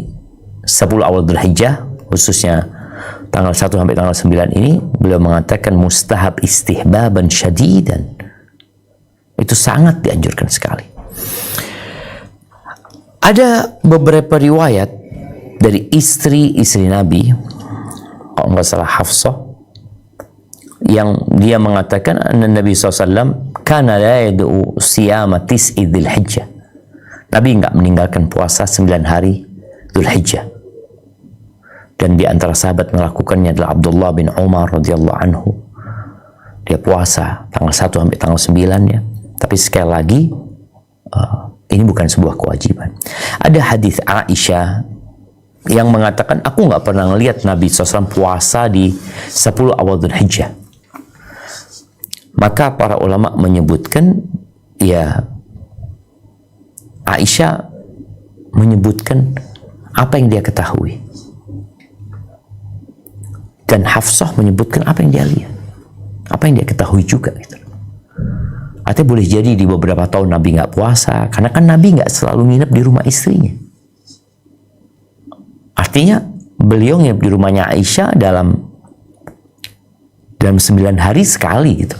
S1: 10 awal Dzulhijjah, khususnya tanggal 1 sampai tanggal 9 ini, beliau mengatakan mustahab istihbaban syadidan. Itu sangat dianjurkan sekali. Ada beberapa riwayat dari istri-istri Nabi, kalau nggak salah Hafsah, yang dia mengatakan Nabi SAW kana la yad'u siyama tis'i Dzulhijjah. Nabi nggak meninggalkan puasa 9 hari Dzulhijjah. Dan di antara sahabat melakukannya adalah Abdullah bin Umar radhiyallahu anhu. Dia puasa tanggal 1 sampai tanggal 9 ya. Tapi sekali lagi, ini bukan sebuah kewajiban. Ada hadis Aisyah yang mengatakan, aku nggak pernah ngelihat Nabi SAW puasa di 10 awal Dzulhijjah. Maka para ulama menyebutkan, ya Aisyah menyebutkan apa yang dia ketahui. Dan Hafsah menyebutkan apa yang dia lihat, apa yang dia ketahui juga gitu. Artinya boleh jadi di beberapa tahun Nabi nggak puasa, karena kan Nabi nggak selalu nginep di rumah istrinya. Artinya beliau nginep di rumahnya Aisyah dalam 9 hari sekali gitu.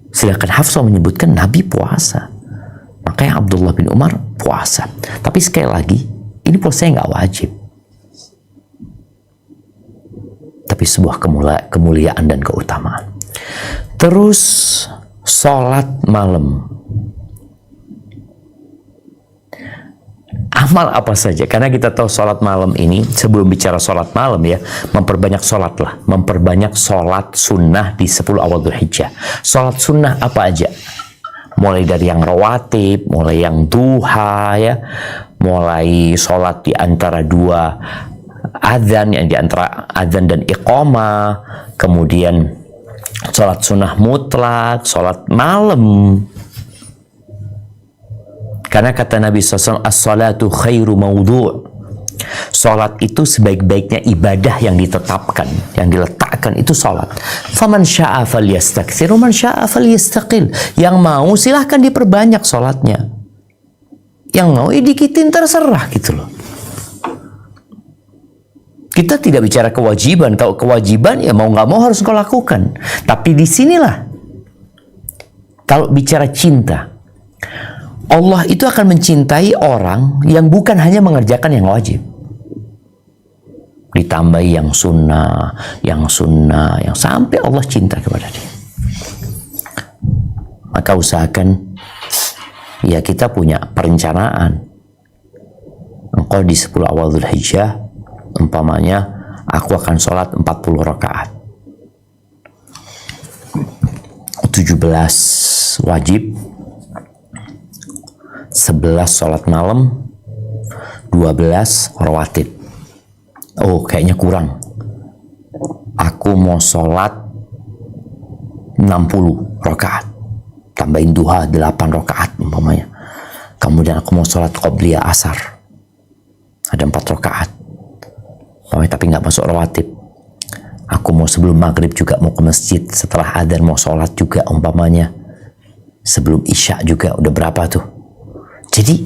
S1: Sedangkan Hafsah menyebutkan Nabi puasa. Makanya Abdullah bin Umar puasa. Tapi sekali lagi, ini puasanya nggak wajib. Tapi sebuah kemuliaan dan keutamaan. Terus sholat malam. Amal apa saja? Karena kita tahu sholat malam ini, sebelum bicara sholat malam ya, memperbanyak sholat lah. Memperbanyak sholat sunnah di 10 awal Dzulhijjah. Sholat sunnah apa aja? Mulai dari yang rawatib, mulai yang duha ya, mulai sholat di antara dua adzan, yang di antara adzan dan iqamah, kemudian sholat sunnah mutlak, sholat malam. Karena kata Nabi SAW, as-salatu khairu mawdu'. Sholat itu sebaik-baiknya ibadah yang ditetapkan, yang diletakkan itu sholat. Faman sya'a falyastakthir, man sya'a falyastaqil. Yang mau silahkan diperbanyak sholatnya. Yang mau dikitin terserah gitu loh. Kita tidak bicara kewajiban. Kalau kewajiban ya mau nggak mau harus kau lakukan. Tapi disinilah kalau bicara cinta, Allah itu akan mencintai orang yang bukan hanya mengerjakan yang wajib, ditambahi yang sunnah, yang sampai Allah cinta kepada dia. Maka usahakan ya kita punya perencanaan. Engkau di 10 awal Dzulhijjah, umpamanya aku akan sholat 40 rakaat, 17 wajib, 11 sholat malam, 12 rawatib. Oh, kayaknya kurang. Aku mau sholat 60 rakaat. Tambahin duha 8 rakaat umpamanya. Kemudian aku mau sholat qobliyah asar. Ada 4 rakaat. Tapi nggak masuk rawatib. Aku mau sebelum maghrib juga mau ke masjid. Setelah adzan mau sholat juga umpamanya. Sebelum isya juga udah berapa tuh? Jadi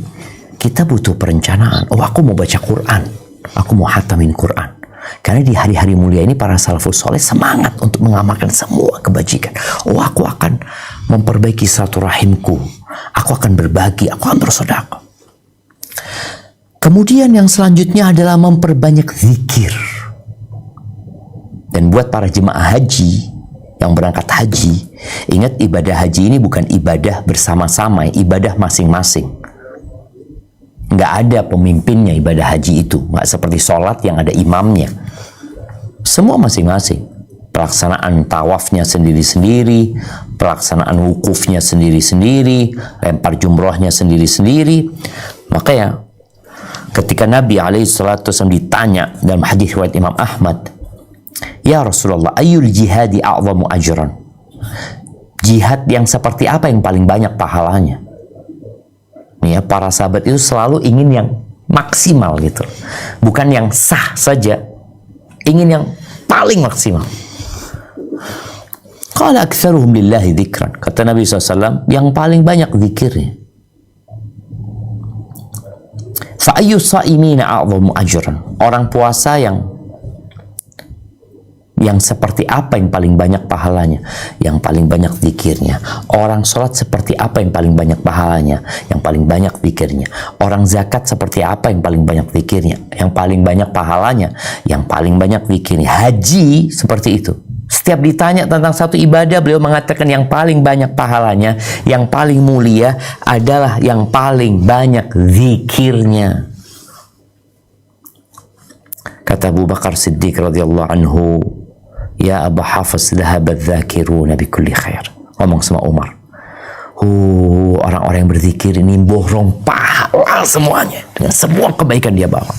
S1: kita butuh perencanaan. Oh, aku mau baca Quran, aku mau hatamin Quran. Karena di hari-hari mulia ini para salafus soleh semangat untuk mengamalkan semua kebajikan. Oh, aku akan memperbaiki silaturahimku, aku akan berbagi, aku akan bersedekah. Kemudian yang selanjutnya adalah memperbanyak zikir. Dan buat para jemaah haji yang berangkat haji, ingat ibadah haji ini bukan ibadah bersama-sama, ibadah masing-masing. Nggak ada pemimpinnya ibadah haji itu. Nggak seperti sholat yang ada imamnya. Semua masing-masing. Pelaksanaan tawafnya sendiri-sendiri, pelaksanaan wukufnya sendiri-sendiri, lempar jumrohnya sendiri-sendiri. Makanya ketika Nabi SAW ditanya dalam hadis riwayat Imam Ahmad, "Ya Rasulullah, ayyul jihadi a'zamu ajran?" Jihad yang seperti apa yang paling banyak pahalanya? Nih ya, para sahabat itu selalu ingin yang maksimal gitu. Bukan yang sah saja. Ingin yang paling maksimal. Qala aktsaruhum lillahi dzikran. Kata Nabi SAW, yang paling banyak zikirnya. Fa ayyu sha'imina a'zamu ajran? Orang puasa yang seperti apa yang paling banyak pahalanya? Yang paling banyak zikirnya. Orang sholat seperti apa yang paling banyak pahalanya? Yang paling banyak zikirnya. Orang zakat seperti apa yang paling banyak zikirnya? Yang paling banyak pahalanya? Yang paling banyak zikirnya. Haji seperti itu. Setiap ditanya tentang satu ibadah, beliau mengatakan yang paling banyak pahalanya, yang paling mulia adalah yang paling banyak zikirnya. Kata Abu Bakar Siddiq radhiyallahu anhu, "Ya Abu Hafiz, dhahaba dzakiruna bi kulli khair." Ngomong sama Umar. Orang-orang yang berzikir ini borong pahala semuanya. Dengan semua kebaikan dia bawa.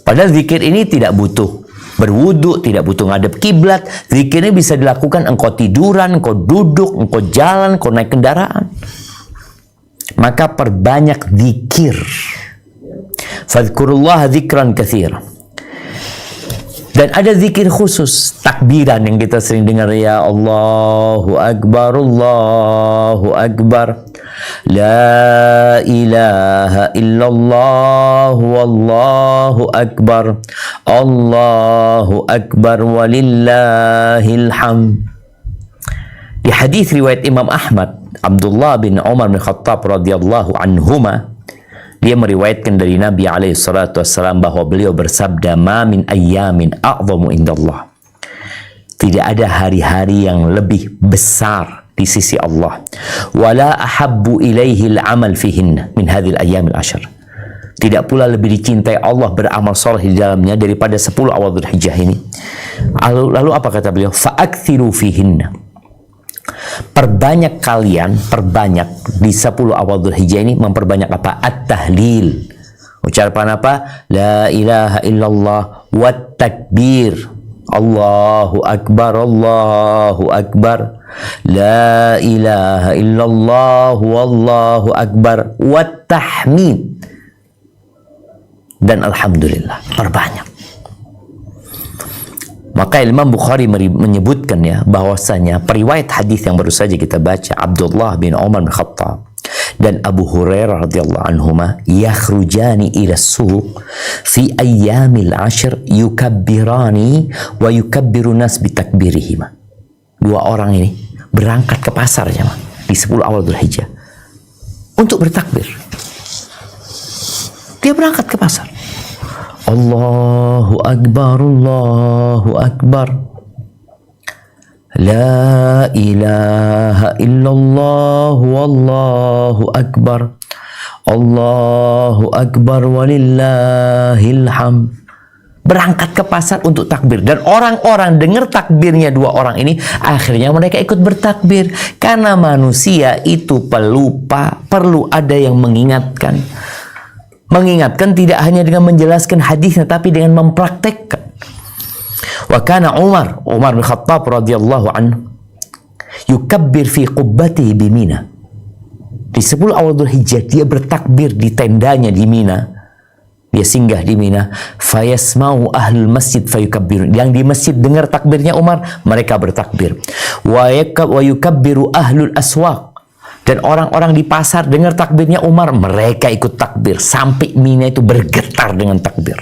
S1: Padahal zikir ini tidak butuh berwudu, tidak butuh ngadep kiblat. Zikirnya bisa dilakukan engkau tiduran, engkau duduk, engkau jalan, engkau naik kendaraan. Maka perbanyak zikir. Fadhkurullaha dzikran katsira. Dan ada zikir khusus, takbiran yang kita sering dengar, ya Allahu Akbar, Allahu Akbar, La ilaha illallah, Wallahu Akbar, Allahu Akbar, walillahil hamd. Di hadis riwayat Imam Ahmad, Abdullah bin Umar bin Khattab radhiyallahu anhuma, dia meriwayatkan dari Nabi SAW bahwa beliau bersabda, "Ma min ayyamin a'zamu indallah." Tidak ada hari-hari yang lebih besar di sisi Allah. Wala ahabbu ilaihi al-amal fihin min hadhil ayyamil ashar. Tidak pula lebih dicintai Allah beramal saleh di dalamnya daripada 10 awal Dzulhijjah ini. Lalu apa kata beliau? Fa'aktsiru fihinna. Perbanyak kalian, perbanyak di 10 awal Dzulhijjah ini, memperbanyak apa? At-tahlil. Ucapan apa? La ilaha illallah wa takbir. Allahu Akbar, Allahu Akbar. La ilaha illallah wallahu Akbar wa tahmid. Dan alhamdulillah, perbanyak. Maka Imam Bukhari menyebutkan ya bahwasanya periwayat hadis yang baru saja kita baca, Abdullah bin Umar bin Khattab dan Abu Hurairah radhiyallahu anhuma yakhrujani ila suq fi ayyamil ashr yukabbirani wa yukabbiru nas bi takbirihima. Dua orang ini berangkat ke pasar ya, di 10 awal Dzulhijjah untuk bertakbir. Dia berangkat ke pasar. Allahu Akbar, Allahu Akbar. La ilaha illallah, wallahu Akbar. Allahu Akbar, walillahil hamd. Berangkat ke pasar untuk takbir. Dan orang-orang dengar takbirnya dua orang ini, akhirnya mereka ikut bertakbir. Karena manusia itu pelupa, perlu ada yang mengingatkan. Mengingatkan tidak hanya dengan menjelaskan hadisnya, tapi dengan mempraktekkan. Wa kana Umar bin Khattab radhiyallahu anhu yukabbir fi qubbatihi bi Mina. Di 10 awal Dzulhijjah dia bertakbir di tendanya di Mina. Dia singgah di Mina. Fayasma'u ahlul masjid fayukabbirun. Yang di masjid dengar takbirnya Umar, mereka bertakbir. Wa yukabbiru ahlul aswaq. Dan orang-orang di pasar dengar takbirnya Umar, mereka ikut takbir. Sampai Mina itu bergetar dengan takbir.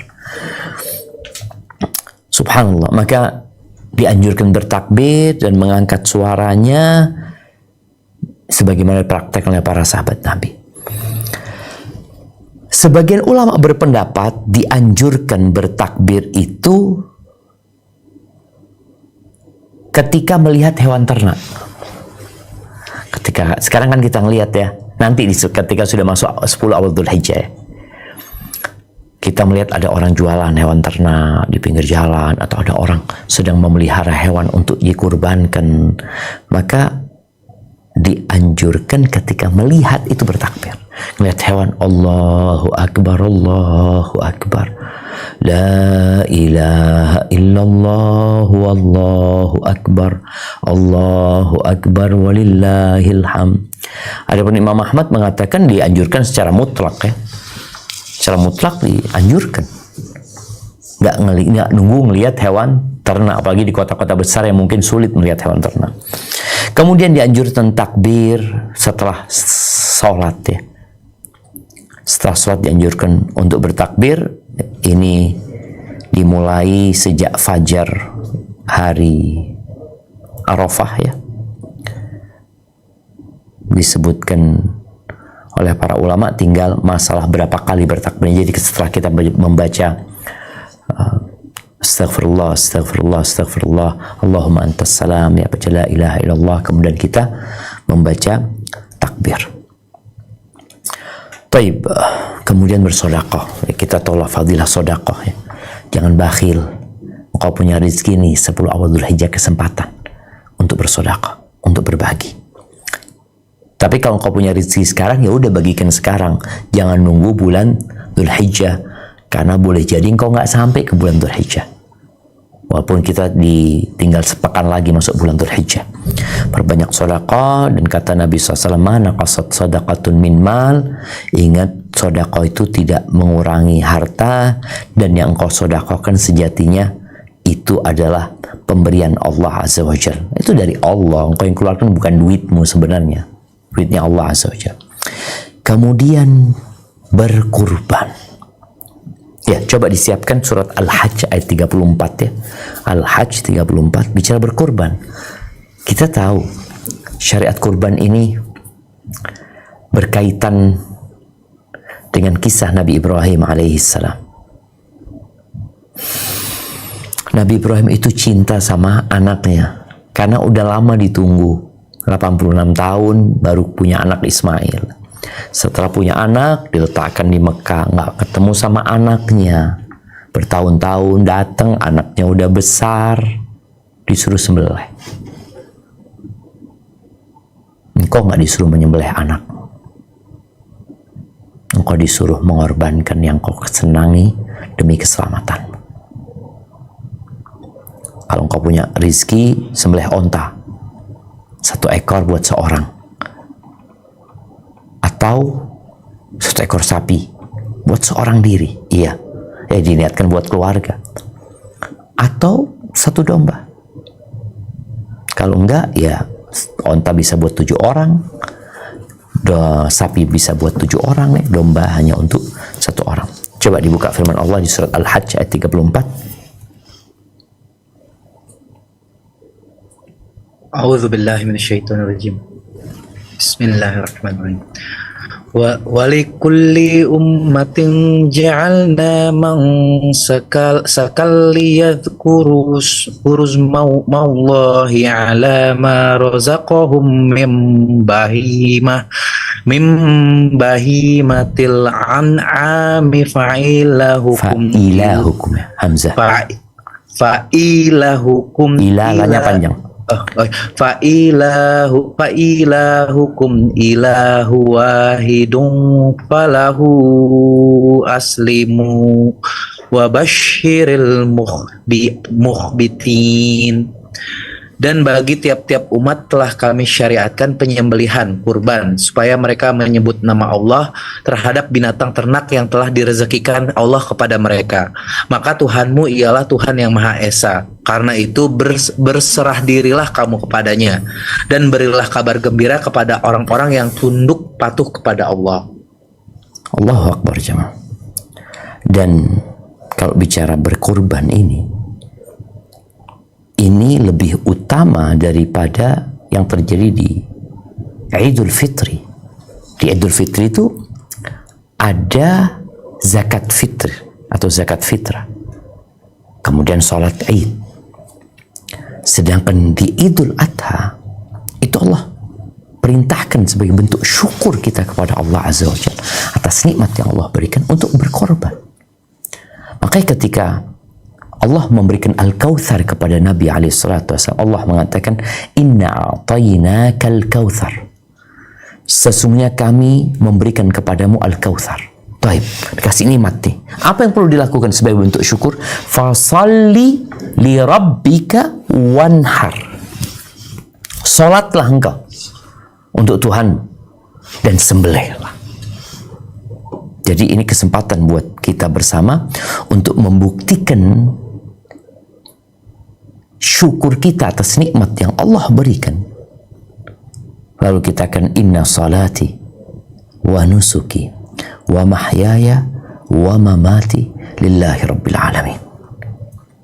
S1: Subhanallah. Maka dianjurkan bertakbir dan mengangkat suaranya sebagaimana dipraktekkan oleh para sahabat Nabi. Sebagian ulama berpendapat dianjurkan bertakbir itu ketika melihat hewan ternak. Ketika sekarang kan kita ngelihat ya, Nanti ketika sudah masuk 10 awal Dzulhijjah, kita melihat ada orang jualan hewan ternak di pinggir jalan, atau ada orang sedang memelihara hewan untuk dikurbankan, maka dianjurkan ketika melihat itu bertakbir. Melihat hewan, Allahu Akbar, Allahu Akbar, La ilaha illallah, Wallahu Akbar, Allahu Akbar, walillahil hamd. Adapun Imam Ahmad mengatakan dianjurkan secara mutlak ya. Secara mutlak dianjurkan. Nggak nunggu ngelihat hewan ternak, apalagi di kota-kota besar yang mungkin sulit melihat hewan ternak. Kemudian dianjurkan takbir setelah sholat ya. Setelah sholat dianjurkan untuk bertakbir. Ini dimulai sejak fajar hari Arafah ya. Disebutkan oleh para ulama, tinggal masalah berapa kali bertakbir. Jadi setelah kita membaca Astaghfirullah, Astaghfirullah, Astaghfirullah, Allahumma antas salam, ya baca la ilaha illallah, kemudian kita membaca takbir. Taib, kemudian bersedekah. Kita tahu fadilah sedekah ya. Jangan bakhil. Engkau punya rezeki nih 10 awal Dzulhijjah, kesempatan untuk bersedekah, untuk berbagi. Tapi kalau engkau punya rezeki sekarang, ya udah bagikan sekarang. Jangan nunggu bulan Dzulhijjah, karena boleh jadi engkau nggak sampai ke bulan Dzulhijjah. Walaupun kita tinggal sepekan lagi masuk bulan Dzulhijjah. Perbanyak sedekah, dan kata Nabi SAW, "Mana qasad sadaqatun min mal." Ingat, sedekah itu tidak mengurangi harta, dan yang engkau sedekahkan sejatinya itu adalah pemberian Allah Azza wa Jalla. Itu dari Allah. Engkau yang keluarkan bukan duitmu sebenarnya. Duitnya Allah Azza wa Jalla. Kemudian berkurban. Ya, coba disiapkan surat Al-Hajj ayat 34 ya. Al-Hajj 34 bicara berkurban. Kita tahu syariat kurban ini berkaitan dengan kisah Nabi Ibrahim alaihissalam. Nabi Ibrahim itu cinta sama anaknya karena udah lama ditunggu, 86 tahun baru punya anak Ismail. Setelah punya anak, diletakkan di Mekah, nggak ketemu sama anaknya. Bertahun-tahun datang, anaknya udah besar, disuruh sembelih. Engkau nggak disuruh menyembelih anak. Engkau disuruh mengorbankan yang kau senangi demi keselamatan. Kalau engkau punya rizki, sembelih onta. 1 ekor buat seorang. Atau 1 ekor sapi buat seorang diri, iya, diniatkan buat keluarga. Atau 1 domba. Kalau enggak, ya onta bisa buat 7 orang, sapi bisa buat 7 orang, domba hanya untuk 1 orang. Coba dibuka firman Allah di surat Al-Hajj ayat 34.
S2: A'udzu billahi minasyaitonir rajim. Bismillahirrahmanirrahim. Walikulli ummatin ja'alna man sakal liyadhkurus maullahi ala ma razaqahum min bahimatil an'ami fa'ilahukum
S1: hamzah
S2: fa'ilahukum
S1: ilahnya panjang. Fa'ilahukum ilahu wahidun falahu aslimu wa basyiril mukhbitin. Dan bagi tiap-tiap umat telah kami syariatkan penyembelihan kurban supaya mereka menyebut nama Allah terhadap binatang ternak yang telah direzekikan Allah kepada mereka. Maka Tuhanmu ialah Tuhan yang Maha Esa. Karena itu berserah dirilah kamu kepadanya dan berilah kabar gembira kepada orang-orang yang tunduk patuh kepada Allah. Allahu Akbar jemaah. Dan kalau bicara berkurban ini lebih utama daripada yang terjadi di Idul Fitri. Di Idul Fitri itu ada zakat fitr atau zakat fitrah. Kemudian sholat Id. Sedangkan di Idul Adha itu Allah perintahkan sebagai bentuk syukur kita kepada Allah Azza wa Jalla atas nikmat yang Allah berikan untuk berkorban. Makanya ketika Allah memberikan Al-Kautsar kepada Nabi SAW, Allah mengatakan, Inna a'tainakal kautsar. Sesungguhnya kami memberikan kepadamu Al-Kautsar. Baik, dikasih nikmat nih. Apa yang perlu dilakukan sebagai bentuk syukur? Fasalli li rabbika wanhar. Salatlah engkau untuk Tuhan dan sembelihlah. Jadi ini kesempatan buat kita bersama untuk membuktikan syukur kita atas nikmat yang Allah berikan. Lalu kita akan inna salati wa nusuki wa mahyaya wa mamati lillahi rabbil alamin.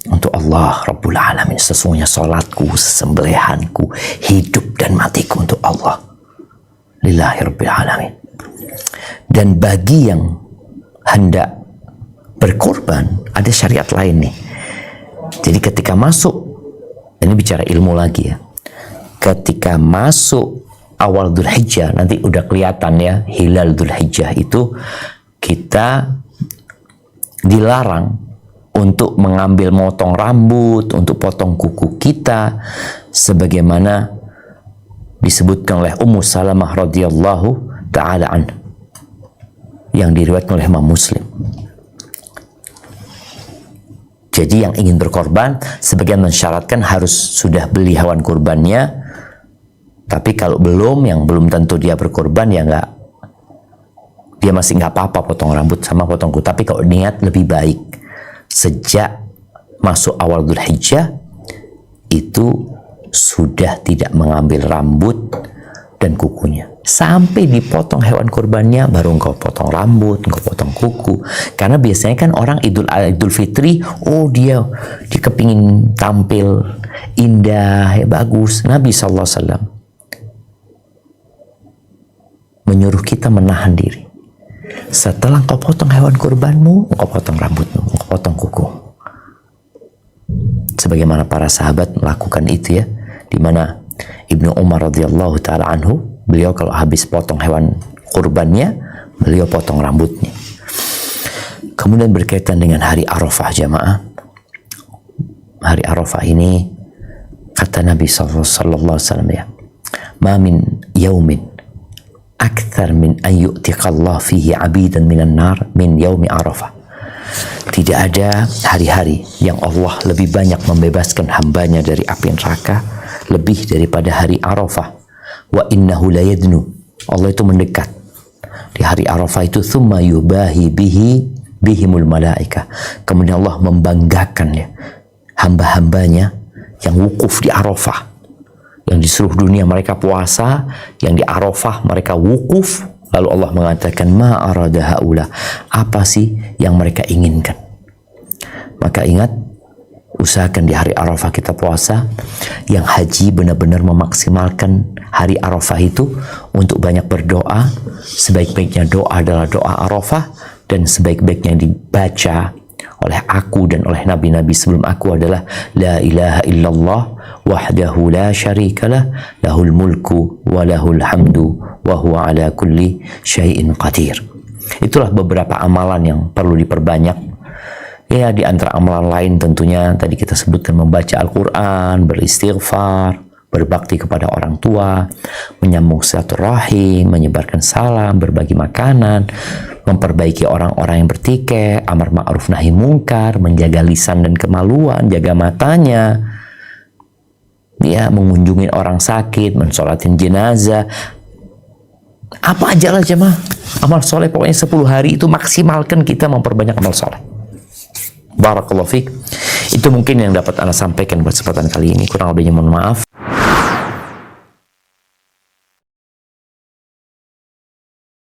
S1: Untuk Allah Rabbul Alamin. Sesungguhnya salatku, sembelihanku, hidup dan matiku untuk Allah. Lillahi rabbil alamin. Dan bagi yang hendak berkorban, ada syariat lain nih. Jadi ketika masuk, ini bicara ilmu lagi ya, ketika masuk awal Dzulhijjah, nanti udah kelihatan ya, hilal Dzulhijjah itu kita dilarang untuk mengambil motong rambut, untuk potong kuku kita, sebagaimana disebutkan oleh Ummu Salamah radhiyallahu ta'ala anha, yang diriwayatkan oleh Imam Muslim. Jadi yang ingin berkorban, sebagian mensyaratkan harus sudah beli hewan kurbannya. Tapi kalau belum, yang belum tentu dia berkorban, ya nggak, dia masih nggak apa-apa potong rambut sama potong kuku. Tapi kalau niat lebih baik, sejak masuk awal Dzulhijjah itu sudah tidak mengambil rambut dan kukunya. Sampai dipotong hewan kurbannya, baru engkau potong rambut, engkau potong kuku. Karena biasanya kan orang Idul Fitri, oh dia kepingin tampil indah, ya bagus. Nabi SAW menyuruh kita menahan diri. Setelah engkau potong hewan kurbanmu, engkau potong rambutmu, engkau potong kuku. Sebagaimana para sahabat melakukan itu ya, di mana Ibnu Umar radhiyallahu taala anhu, beliau kalau habis potong hewan kurbannya, beliau potong rambutnya. Kemudian berkaitan dengan hari Arafah jamaah. Hari Arafah ini kata Nabi sallallahu alaihi wasallam ya, "Ma min yaumin akthar min an yu'tiqallahu fihi 'abidan minan nar min yaumi Arafah." Tidak ada hari-hari yang Allah lebih banyak membebaskan hambanya dari api neraka lebih daripada hari Arafah. Wa innahu la yadnu. Allah itu mendekat. Di hari Arafah itu thumma yubahi bihimul malaika. Kemudian Allah membanggakan ya hamba-hambanya yang wukuf di Arafah. Yang di seluruh dunia mereka puasa, yang di Arafah mereka wukuf. Lalu Allah mengatakan, ma arada haula, apa sih yang mereka inginkan? Maka ingat, usahakan di hari Arafah kita puasa. Yang haji benar-benar memaksimalkan hari Arafah itu untuk banyak berdoa. Sebaik-baiknya doa adalah doa Arafah, dan sebaik-baiknya dibaca oleh aku dan oleh nabi-nabi sebelum aku adalah la ilaha illallah wahdahu la syarikalah lahul mulku wa lahul hamdu wa huwa ala kulli syai'in qadir. Itulah beberapa amalan yang perlu diperbanyak. Ya, di antara amalan lain tentunya tadi kita sebutkan membaca Al-Quran, beristighfar, berbakti kepada orang tua, menyambung silaturahim, menyebarkan salam, berbagi makanan, memperbaiki orang-orang yang bertikai, amar ma'ruf nahi mungkar, menjaga lisan dan kemaluan, jaga matanya, ya, mengunjungi orang sakit, mensolatin jenazah. Apa aja lah jemaah amal soleh, pokoknya 10 hari itu maksimalkan kita memperbanyak amal soleh. Barakallahu fiik. Itu mungkin yang dapat Anda sampaikan buat kesempatan kali ini. Kurang lebihnya mohon maaf.